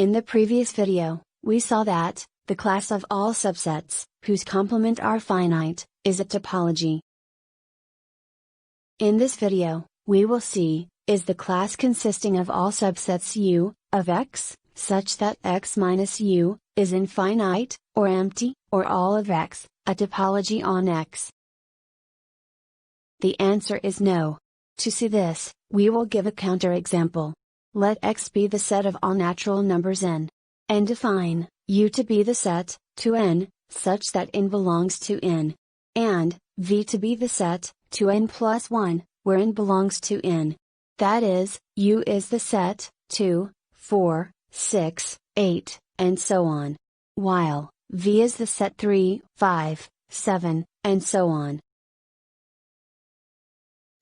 In the previous video, we saw that, the class of all subsets, whose complement are finite, is a topology. In this video, we will see, is the class consisting of all subsets U, of X, such that X minus U, is infinite, or empty, or all of X, a topology on X? The answer is no. To see this, we will give a counterexample. Let X be the set of all natural numbers n. And define U to be the set, to n, such that n belongs to n. And V to be the set, to n plus 1, where n belongs to n. That is, U is the set, 2, 4, 6, 8, and so on. While V is the set 3, 5, 7, and so on.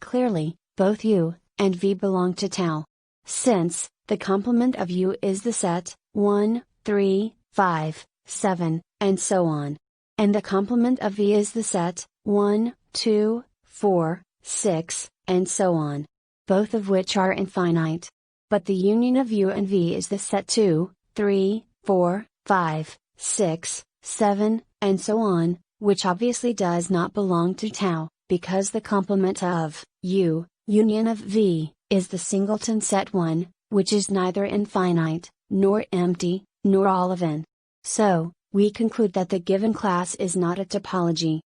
Clearly, both U and V belong to tau. Since the complement of U is the set 1, 3, 5, 7, and so on. And the complement of V is the set 1, 2, 4, 6, and so on. Both of which are infinite. But the union of U and V is the set 2, 3, 4, 5, 6, 7, and so on, which obviously does not belong to tau, because the complement of U, union of V, is the singleton set 1, which is neither infinite, nor empty, nor all of n. So, we conclude that the given class is not a topology.